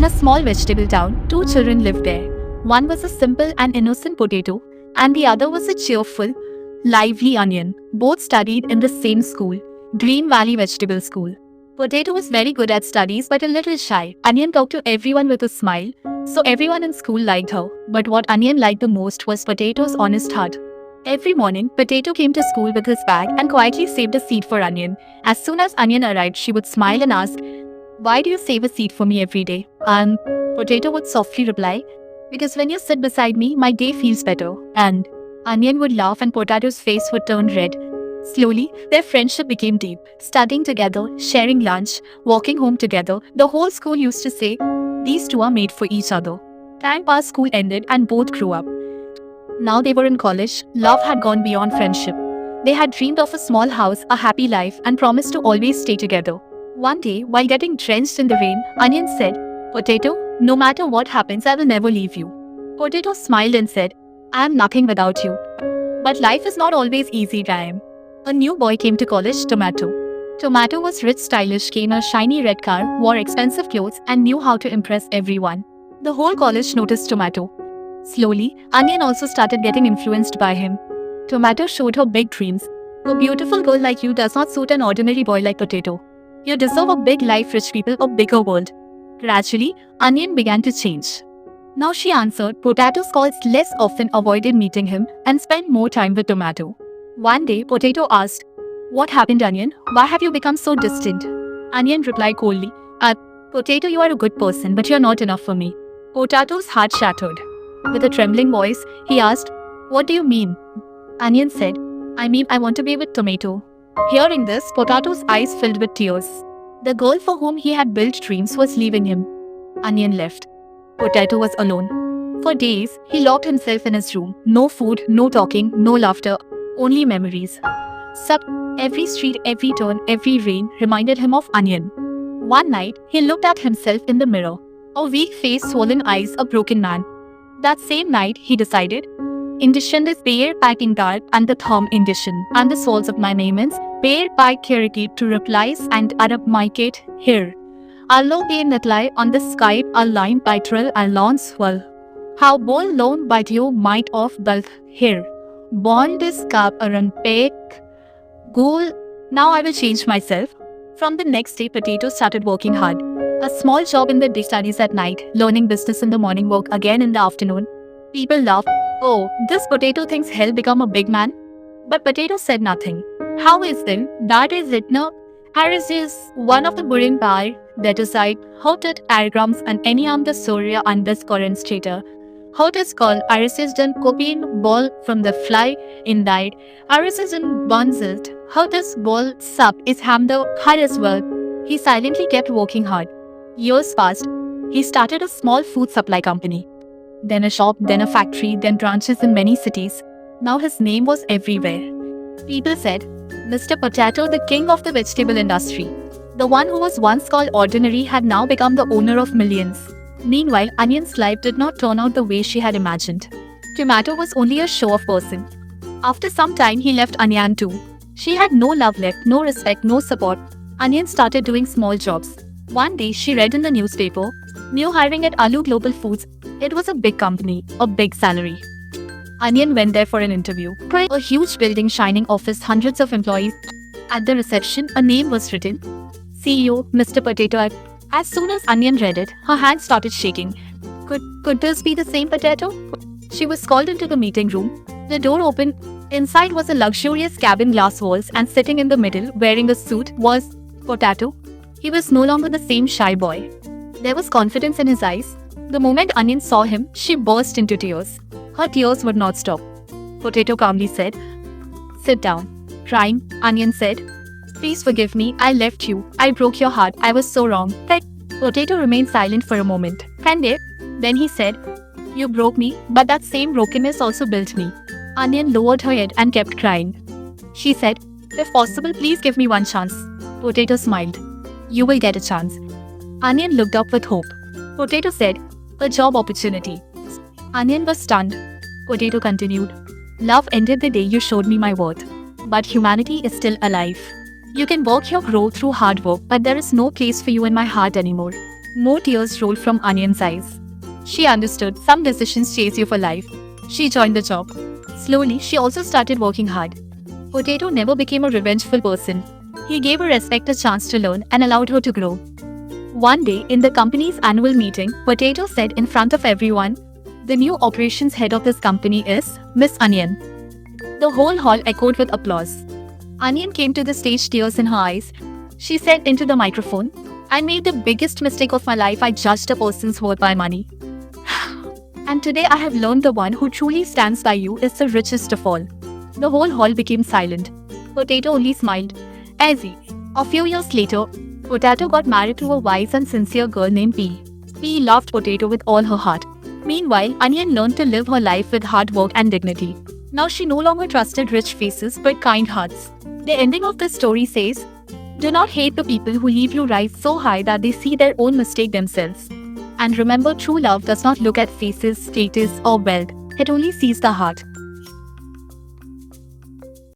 In a small vegetable town, two children lived there. One was a simple and innocent potato, and the other was a cheerful, lively onion. Both studied in the same school, Green Valley Vegetable School. Potato was very good at studies but a little shy. Onion talked to everyone with a smile, so everyone in school liked her. But what Onion liked the most was Potato's honest heart. Every morning, Potato came to school with his bag and quietly saved a seat for Onion. As soon as Onion arrived, she would smile and ask, "Why do you save a seat for me every day?" And Potato would softly reply, "Because when you sit beside me, my day feels better." And Onion would laugh and Potato's face would turn red. Slowly, their friendship became deep. Studying together, sharing lunch, walking home together, the whole school used to say, "These two are made for each other." Time passed, school ended, and both grew up. Now they were in college. Love had gone beyond friendship. They had dreamed of a small house, a happy life, and promised to always stay together. One day, while getting drenched in the rain, Onion said, "Potato, no matter what happens, I will never leave you." Potato smiled and said, "I am nothing without you." But life is not always easy, Ryan. A new boy came to college, Tomato. Tomato was rich, stylish, came in a shiny red car, wore expensive clothes, and knew how to impress everyone. The whole college noticed Tomato. Slowly, Onion also started getting influenced by him. Tomato showed her big dreams. "A beautiful girl like you does not suit an ordinary boy like Potato. You deserve a big life, rich people, a bigger world." Gradually, Onion began to change. Now she answered Potato's calls less often, avoided meeting him, and spent more time with Tomato. One day, Potato asked, "What happened, Onion? Why have you become so distant?" Onion replied coldly, "Potato, you are a good person, but you are not enough for me." Potato's heart shattered. With a trembling voice, he asked, "What do you mean?" Onion said, "I mean, I want to be with Tomato." Hearing this, Potato's eyes filled with tears. The girl for whom he had built dreams was leaving him. Onion left. Potato was alone. For days, he locked himself in his room. No food, no talking, no laughter, only memories. Every street, every turn, every rain reminded him of Onion. One night, he looked at himself in the mirror. A weak face, swollen eyes, a broken man. That same night, he decided, "Indishan is bear packing dark and the thumb indishan, and the souls of my namens, bear by charity to replies and Arab miket here. Allo be natlai on the Skype a line by trill and lawn swell. How bol loan by you might of bulk here. Bond is cap aran pek goal." Now I will change myself. From the next day, Potato started working hard. A small job in the day, studies at night, learning business in the morning, work again in the afternoon. People laughed. "Oh, this Potato thinks he'll become a big man." But Potato said nothing. "How is then? That is it now. Harris is one of the Burin Pai, that is like, how did Aragrams and any the Surya and this current stater. How it is called, Aris is done copying ball from the fly in died. Aris is in bunzelt. How this ball sup is ham the hard as well." He silently kept working hard. Years passed. He started a small food supply company. Then a shop, then a factory, then branches in many cities. Now his name was everywhere. People said, "Mr. Potato, the king of the vegetable industry." The one who was once called ordinary had now become the owner of millions. Meanwhile, Onion's life did not turn out the way she had imagined. Tomato was only a show-off person. After some time, he left Onion too. She had no love left, no respect, no support. Onion started doing small jobs. One day, she read in the newspaper, "New hiring at Alu Global Foods." It was a big company, a big salary. Onion went there for an interview. A huge building, shining office, hundreds of employees. At the reception, a name was written, "CEO, Mr. Potato." As soon as Onion read it, her hands started shaking. Could this be the same Potato? She was called into the meeting room. The door opened. Inside was a luxurious cabin, glass walls, and sitting in the middle, wearing a suit, was Potato. He was no longer the same shy boy. There was confidence in his eyes. The moment Onion saw him, she burst into tears. Her tears would not stop. Potato calmly said, "Sit down." Crying, Onion said, "Please forgive me. I left you. I broke your heart. I was so wrong." Potato remained silent for a moment. Then he said, "You broke me, but that same brokenness also built me." Onion lowered her head and kept crying. She said, "If possible, please give me one chance." Potato smiled. "You will get a chance." Onion looked up with hope. Potato said, "A job opportunity." Onion was stunned. Potato continued, "Love ended the day you showed me my worth. But humanity is still alive. You can work your growth through hard work, but there is no place for you in my heart anymore." More tears rolled from Onion's eyes. She understood some decisions chase you for life. She joined the job. Slowly, she also started working hard. Potato never became a revengeful person. He gave her respect a chance to learn and allowed her to grow. One day, in the company's annual meeting, Potato said in front of everyone, "The new operations head of this company is Miss Onion." The whole hall echoed with applause. Onion came to the stage, tears in her eyes. She said into the microphone, "I made the biggest mistake of my life. I judged a person's worth by money. And today I have learned the one who truly stands by you is the richest of all." The whole hall became silent. Potato only smiled. A few years later, Potato got married to a wise and sincere girl named Pea. Pea loved Potato with all her heart. Meanwhile, Onion learned to live her life with hard work and dignity. Now she no longer trusted rich faces but kind hearts. The ending of this story says, "Do not hate the people who leave you rise so high that they see their own mistake themselves. And remember, true love does not look at faces, status, or wealth. It only sees the heart."